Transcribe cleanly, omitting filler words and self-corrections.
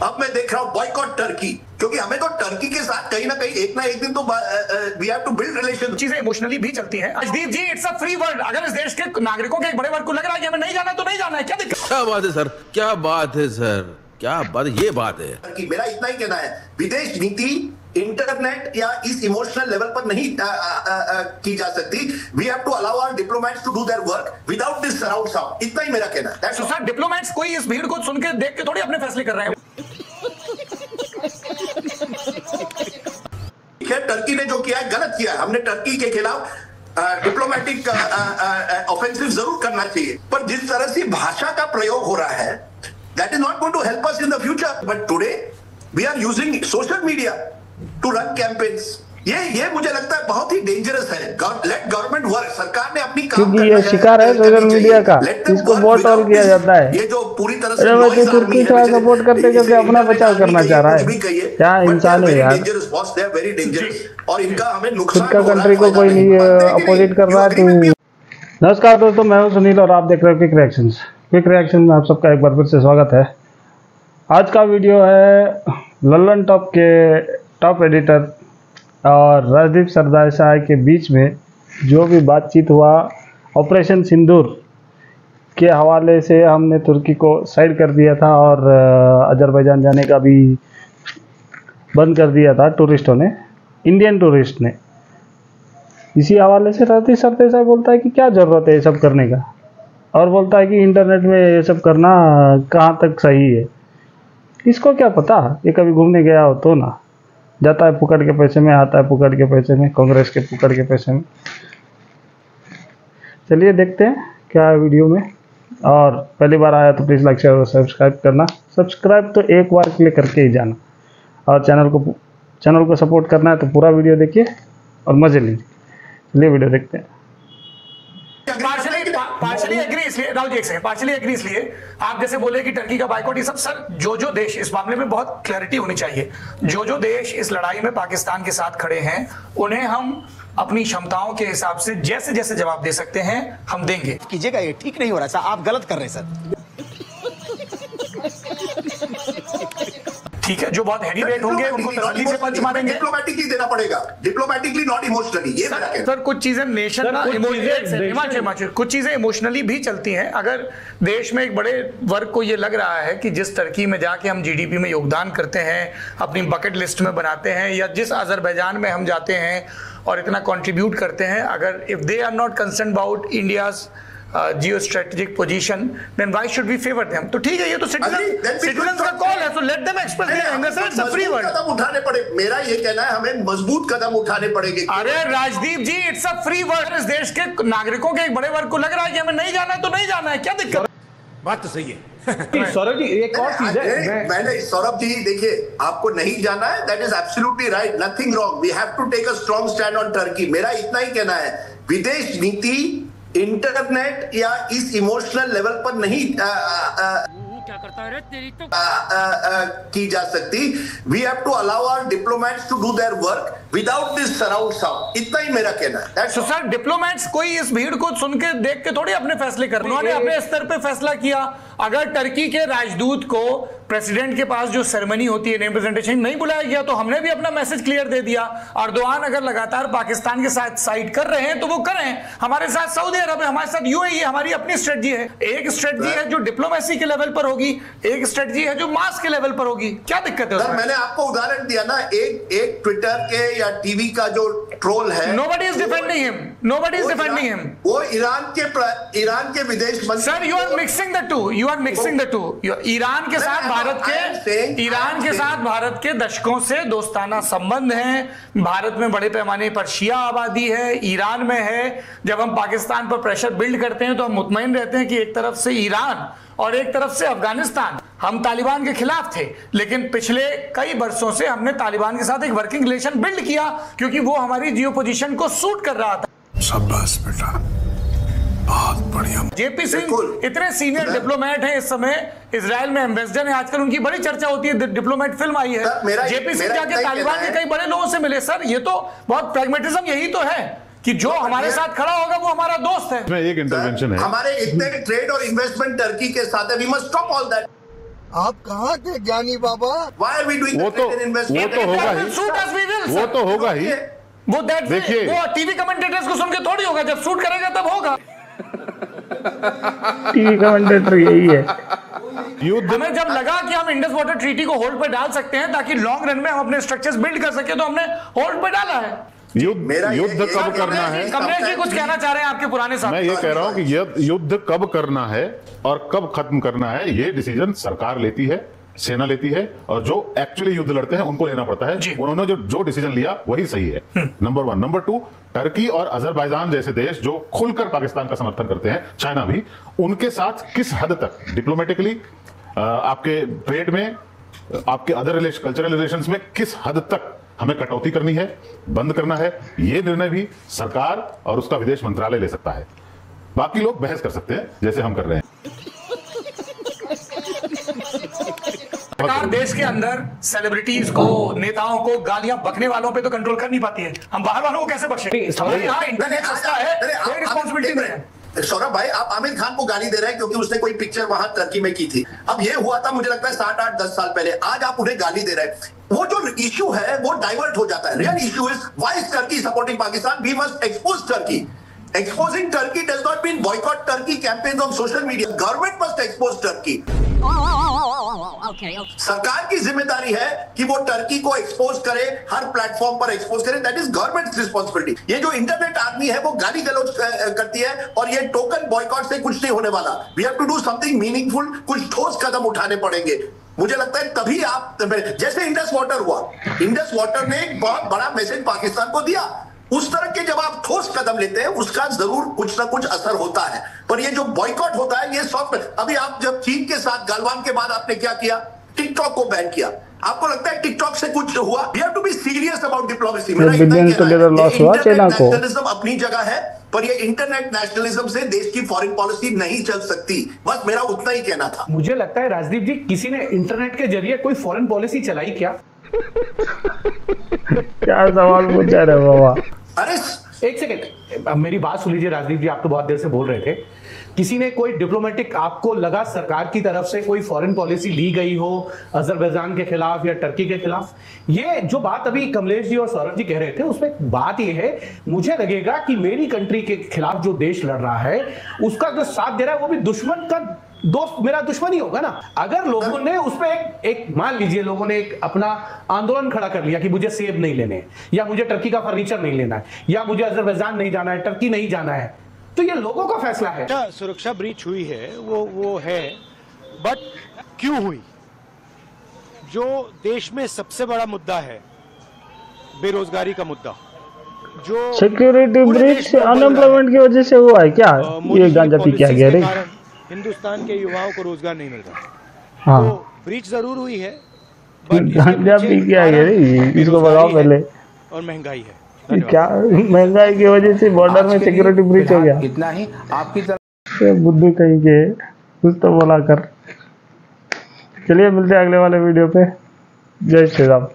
अब मैं देख रहा हूँ बॉयकॉट टर्की, क्योंकि हमें तो टर्की के साथ कहीं ना एक दिन तो we have to build relation. चीजें इमोशनली भी चलती हैं। Ajdeep ji, it's a free world. अगर इस देश के नागरिकों के एक बड़े वर्ग को लग रहा है कि हमें नहीं जाना तो नहीं जाना है, क्या दिक्कत? क्या बात है सर, क्या बात है सर, क्या बात, ये बात है कि मेरा इतना ही कहना है, विदेश नीति इंटरनेट या इस इमोशनल लेवल पर नहीं की जा सकती। We have to allow our diplomats to do their work without this surround sound. इतना ही मेरा कहना है। तो सर, डिप्लोमेट्स कोई इस भीड़ को सुन के देख के थोड़ी अपने फैसले कर रहे हैं। टर्की ने जो किया है गलत किया है। हमने टर्की के खिलाफ डिप्लोमेटिक ऑफेंसिव जरूर करना चाहिए, पर जिस तरह से भाषा का प्रयोग हो रहा है, that is not going to help us in the future. But today we are using social media to run campaigns. ये मुझे लगता है बहुत ही डेंजरस है। Let government work. सरकार ने अपनी काम क्योंकि ये शिकार है सोशल मीडिया का, इसको बहुत ऑल किया जाता है। ये जो पूरी तरह से तुर्की का सपोर्ट करते क्योंकि अपना बचाव करना चाह रहा है। क्या इंसान है यार, वेरी डेंजरस, और इनका हमें नुकसान खुद का कंट्री को कोई नहीं अपोजिट कर रहा है। तो नमस्कार दोस्तों, मैं हूं सुनील और आप देख रहे हो क्विक रिएक्शंस। क्विक रिएक्शन में आप सबका एक बार फिर से स्वागत है। आज का वीडियो है लल्लन टॉप के टॉप एडिटर और राजदीप सरदेसाई के बीच में जो भी बातचीत हुआ ऑपरेशन सिंदूर के हवाले से। हमने तुर्की को साइड कर दिया था और अजरबैजान जाने का भी बंद कर दिया था टूरिस्टों ने, इंडियन टूरिस्ट ने। इसी हवाले से राजदीप सरदेसाई बोलता है कि क्या ज़रूरत है ये सब करने का, और बोलता है कि इंटरनेट में ये सब करना कहाँ तक सही है। इसको क्या पता, ये कभी घूमने गया हो तो ना। जाता है पुकड़ के पैसे में, आता है पुकड़ के पैसे में, कांग्रेस के पुकड़ के पैसे में। चलिए देखते हैं क्या है वीडियो में। और पहली बार आया तो प्लीज़ लाइक शेयर और सब्सक्राइब करना। सब्सक्राइब तो एक बार क्लिक करके ही जाना, और चैनल को सपोर्ट करना है तो पूरा वीडियो देखिए और मज़े लीजिए। चलिए वीडियो देखते हैं। पार्शली एग्री इसलिए, राहुल जी एक सेकंड, पार्शली एग्री इसलिए आप जैसे बोले कि टर्की का बाइकआउट, ये सब सर जो देश इस मामले में बहुत क्लैरिटी होनी चाहिए। जो देश इस लड़ाई में पाकिस्तान के साथ खड़े हैं, उन्हें हम अपनी क्षमताओं के हिसाब से जैसे जैसे जवाब दे सकते हैं हम देंगे। कीजिएगा, ये ठीक नहीं हो रहा सर, आप गलत कर रहे हैं सर। ठीक है, जो बहुत हैवी वेट होंगे उनको तसल्ली से पंच मारेंगे। डिप्लोमेटिकली देना पड़ेगा, डिप्लोमेटिकली नॉट इमोशनली। ये सर कुछ चीजें नेशन ना इमोशनली, कुछ चीजें इमोशनली भी चलती हैं। अगर देश में एक बड़े वर्ग को ये लग रहा है कि जिस टर्की में जाके हम जीडीपी में योगदान करते हैं, अपनी बकेट लिस्ट में बनाते हैं, या जिस अजरबैजान में हम जाते हैं और इतना कंट्रीब्यूट करते हैं, अगर if they are not concerned about India's geo strategic position, then why should we favour them? तो ठीक है, ये तो सिटीजंस का कॉल है, so let them express their anger. Sir, it's a free world. कदम उठाने पड़े, मेरा ये कहना है, हमें मजबूत कदम उठाने पड़ेंगे। अरे राजदीप जी, इट्स अ फ्री वर्ल्ड। इस देश के नागरिकों के एक बड़े वर्ग को लग रहा है कि हमें नहीं जाना है तो नहीं जाना है, क्या दिक्कत? बात तो सही है। सौरभ जी एक और चीज है, मैंने सौरभ जी देखिए, आपको नहीं जाना है, that is absolutely right, nothing wrong. We have to take a strong stand on Turkey. मेरा इतना ही कहना है, विदेश नीति इंटरनेट या इस इमोशनल लेवल पर नहीं क्या करता है तेरी तो की जा सकती। We have to allow our diplomats to do their work without this surround sound. इतना ही मेरा कहना है। तो सर, डिप्लोमेट्स कोई इस भीड़ को सुन के देख के थोड़ी अपने फैसले कर रहे हैं। उन्होंने अपने स्तर पे फैसला किया। अगर टर्की के राजदूत को प्रेसिडेंट के पास जो सेरेमनी होती है, नेम प्रेजेंटेशन, नहीं बुलाया गया तो हमने भी अपना मैसेज क्लियर दे दिया। अर्दोआन अगर लगातार पाकिस्तान के साथ साइड कर रहे हैं तो वो करें। हमारे साथ सऊदी अरब है, हमारे साथ यूएई है, हमारी अपनी स्ट्रेटजी है। एक स्ट्रेटजी है जो डिप्लोमेसी के लेवल पर होगी, एक स्ट्रेटजी है जो मास के लेवल पर होगी। क्या दिक्कत है सर? मैंने आपको उदाहरण दिया ना, एक ट्विटर के या टीवी का जो ट्रोल है, nobody is defending him, nobody is defending him. वो ईरान के विदेश मंत्री। Sir, you are mixing the two, you are mixing the two. Iran के साथ भारत के दशकों से दोस्ताना संबंध हैं। भारत में बड़े पैमाने पर शिया आबादी है, ईरान में है। जब हम पाकिस्तान पर प्रेशर बिल्ड करते हैं तो हम मुतमईन रहते हैं कि एक तरफ से ईरान और एक तरफ से अफगानिस्तान। हम तालिबान के खिलाफ थे, लेकिन पिछले कई वर्षों से हमने तालिबान के साथ एक वर्किंग रिलेशन बिल्ड किया क्योंकि वो हमारी जियो पोजीशन को सूट कर रहा था। शाबाश बेटा, बहुत बढ़िया। जेपी सिंह इतने सीनियर डिप्लोमेट हैं, इस समय इजराइल में एम्बेसडर हैं, आजकल उनकी बड़ी चर्चा होती है, डिप्लोमेट फिल्म आई है। जेपी सिंह जाके तालिबान के कई बड़े लोगों से मिले। सर, ये तो बहुत प्रैग्मेटिज्म, यही तो है। कि जो हमारे साथ खड़ा होगा वो हमारा दोस्त है। इसमें एक इंटरवेंशन है, हमारे इतने ट्रेड और इन्वेस्टमेंट टर्की के साथ है, we must stop all that. आप कहाँ थे ज्ञानी बाबा? Why are we doing वो तो होगा ही। वो देखिए, वो टीवी कमेंटेटर्स को सुन के थोड़ी होगा, जब शूट करेगा तब होगा। टीवी कमेंटेटर यही है। हमें जब लगा कि हम इंडस वाटर ट्रीटी को होल्ड पे डाल सकते हैं ताकि लॉन्ग रन में हम अपने स्ट्रक्चर्स बिल्ड कर सके, तो हमने होल्ड पे डाला है। युद्ध कब करना है? कमलेश जी कुछ कहना चाह रहे हैं आपके पुराने साथ? मैं ये कह रहा हूं कि युद्ध कब करना है और कब खत्म करना है, ये डिसीजन सरकार लेती है, सेना लेती है, और जो एक्चुअली युद्ध लड़ते हैं उनको लेना पड़ता है। उन्होंने जो डिसीजन लिया वही सही है, नंबर 1। नंबर 2, टर्की और अजरबैजान जैसे देश जो खुलकर पाकिस्तान का समर्थन करते हैं, चाइना भी, उनके साथ किस हद तक डिप्लोमेटिकली, आपके ट्रेड में, आपके अदर कल्चरल रिलेशंस में किस हद तक हमें कटौती करनी है, बंद करना है, ये निर्णय भी सरकार और उसका विदेश मंत्रालय ले सकता है। बाकी लोग बहस कर सकते हैं जैसे हम कर रहे हैं। सरकार देश के अंदर सेलिब्रिटीज को, नेताओं को गालियां बकने वालों पे तो कंट्रोल कर नहीं पाती है, हम बाहर वालों को कैसे बख्शें? यहाँ इंटरनेट सस्ता है, कोई रिस्पॉन्सिबिलिटी नहीं है। सौरभ भाई, आप आमिर खान को गाली दे रहे हैं क्योंकि उसने कोई पिक्चर वहां टर्की में की थी। अब ये हुआ था मुझे लगता है 7, 8, 10 साल पहले। आज आप उन्हें गाली दे रहे हैं, वो जो इशू है वो डाइवर्ट हो जाता है। Real issue is why is Turkey supporting Pakistan? We must expose Turkey. Exposing Turkey does not mean boycott Turkey campaigns on social media. Government must expose Turkey. सरकार की जिम्मेदारी है कि वो टर्की को एक्सपोज करे, हर प्लेटफॉर्म पर एक्सपोज करे। That is government responsibility. ये जो इंटरनेट आदमी है वो गाली गलौज करती है, और ये टोकन बॉयकॉट से कुछ नहीं होने वाला। We have to do something meaningful, कुछ ठोस कदम उठाने पड़ेंगे। मुझे लगता है तभी आप, जैसे इंडस वाटर हुआ, इंडस वाटर ने एक बहुत बड़ा मैसेज पाकिस्तान को दिया। उस तरह के जब आप ठोस कदम लेते हैं उसका जरूर कुछ ना कुछ असर होता है। पर ये जो बॉयकॉट होता है ये सॉफ्ट। अभी आप जब चीन के साथ गलवान के बाद आपने क्या किया? टिकटॉक को बैन किया। आपको लगता है टिकटॉक से कुछ हुआ? We have to be serious about diplomacy. मेरा नेशनलिज्म अपनी जगह है, पर ये इंटरनेट नेशनलिज्म से देश की फॉरेन पॉलिसी नहीं चल सकती। बस मेरा उतना ही कहना था। मुझे लगता है राजदीप जी, किसी ने इंटरनेट के जरिए कोई फॉरेन पॉलिसी चलाई क्या? क्या सवाल पूछा रहे बाबा? अरे एक सेकंड, मेरी बात सुन लीजिए राजदीप जी, आप तो बहुत देर से बोल रहे थे। किसी ने कोई डिप्लोमेटिक, आपको लगा सरकार की तरफ से कोई फॉरेन पॉलिसी ली गई हो अजरबैजान के खिलाफ या टर्की के खिलाफ? ये जो बात अभी कमलेश जी और सौरभ जी कह रहे थे, उसमें बात ये है, मुझे लगेगा कि मेरी कंट्री के खिलाफ जो देश लड़ रहा है उसका जो साथ दे रहा है वो भी दुश्मन का दोस्त, मेरा दुश्मन ही होगा ना। अगर लोगों ने उस पर एक मान लीजिए लोगों ने एक अपना आंदोलन खड़ा कर लिया कि मुझे सेब नहीं लेने, या मुझे टर्की का फर्नीचर नहीं लेना है, या मुझे अजरबैजान नहीं जाना है, टर्की नहीं जाना है, तो ये लोगों का फैसला है। सुरक्षा ब्रीच हुई है वो है, बट क्यों हुई? जो देश में सबसे बड़ा मुद्दा है बेरोजगारी का मुद्दा, जो सिक्योरिटी ब्रीच अनएम्प्लॉयमेंट की वजह से हुआ है क्या? ये गांजा पी के आ गया रे, हिंदुस्तान के युवाओं को रोजगार नहीं मिल रहा। हाँ, तो ब्रीच जरूर हुई है, गांजा पी के आ गया रे, इसको बताओ पहले। और महंगाई है, क्या महंगाई की वजह से बॉर्डर में सिक्योरिटी ब्रीच हो गया? इतना ही आपकी तरफ बुद्धू कहीं के कुछ तो बोला कर। चलिए मिलते हैं अगले वाले वीडियो पे। जय श्री राम।